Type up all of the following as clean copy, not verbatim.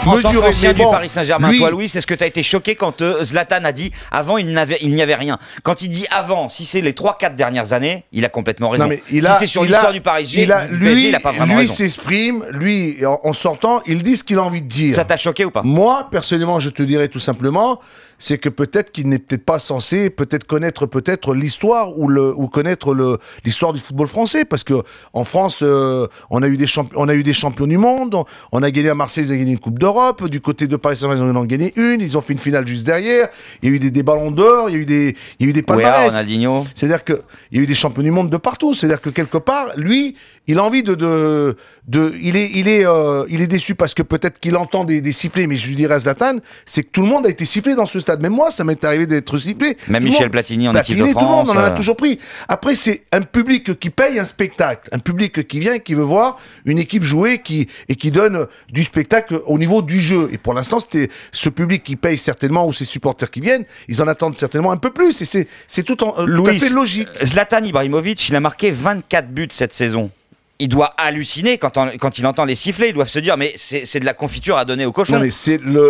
En tant qu'ancien du bon, Paris Saint-Germain, lui- toi Louis, est-ce que tu as été choqué quand Zlatan a dit avant il n'y avait rien? Quand il dit avant, si c'est les 3-4 dernières années, il a complètement raison. Non, mais si c'est sur l'histoire du PSG, il n'a pas vraiment lui raison. s'exprime, lui, en sortant, il dit ce qu'il a envie de dire. Ça t'a choqué ou pas? Moi, personnellement, je te dirais tout simplement, c'est que peut-être qu'il n'est peut-être pas censé connaître l'histoire ou connaître l'histoire du football français, parce que en France, on a eu des champions du monde, on a gagné à Marseille, ils ont gagné une Coupe d'Europe, du côté de Paris Saint-Germain, ils en ont gagné une, ils ont fait une finale juste derrière, il y a eu des ballons d'or, il y a eu des palmarès. Ronaldinho. C'est-à-dire qu'il y a eu des champions du monde de partout. C'est-à-dire que quelque part, lui, il a envie il est déçu parce que peut-être qu'il entend des sifflets, mais je lui dirais à Zlatan, c'est que tout le monde a été sifflé dans ce stade. Même moi, ça m'est arrivé d'être sifflé. Même Michel Platini en équipe de tout le monde, France. on en a toujours pris. Après, c'est un public qui paye un spectacle. Un public qui vient et qui veut voir une équipe jouer et qui donne du spectacle au niveau du jeu. Et pour l'instant, c'était ce public qui paye certainement, ou ces supporters qui viennent, ils en attendent certainement un peu plus. Et c'est tout à fait logique. Zlatan Ibrahimovic, il a marqué 24 buts cette saison. Il doit halluciner quand il entend les sifflets. Ils doivent se dire, mais c'est de la confiture à donner au cochon. Non, mais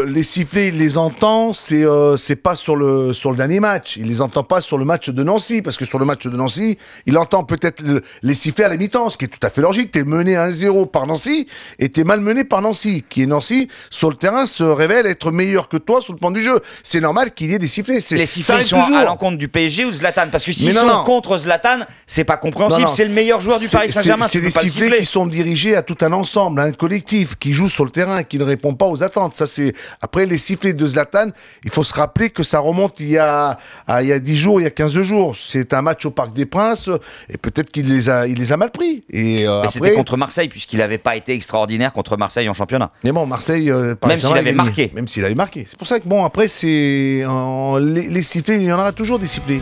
les sifflets, il les entend, c'est pas sur le dernier match. Il les entend pas sur le match de Nancy, parce que sur le match de Nancy, il entend peut-être les sifflets à la mi-temps, ce qui est tout à fait logique. T'es mené 1-0 par Nancy, et t'es mal mené par Nancy, qui est Nancy, sur le terrain, se révèle être meilleur que toi sur le plan du jeu. C'est normal qu'il y ait des sifflets. Les sifflets, ils sont à l'encontre du PSG ou de Zlatan? Parce que s'ils sont contre Zlatan, c'est pas compréhensible. C'est le meilleur joueur du Paris Saint-Germain. C'est des sifflets qui sont dirigés à tout un ensemble, à un collectif qui joue sur le terrain, qui ne répond pas aux attentes. Ça, c'est après les sifflets de Zlatan. Il faut se rappeler que ça remonte il y a 10 jours, il y a 15 jours. C'est un match au Parc des Princes et peut-être qu'il les a mal pris. Et après, c'était contre Marseille puisqu'il n'avait pas été extraordinaire contre Marseille en championnat. Mais bon, Marseille, même s'il avait marqué. Même s'il avait marqué. C'est pour ça que bon, après, les sifflets, il y en aura toujours des sifflets.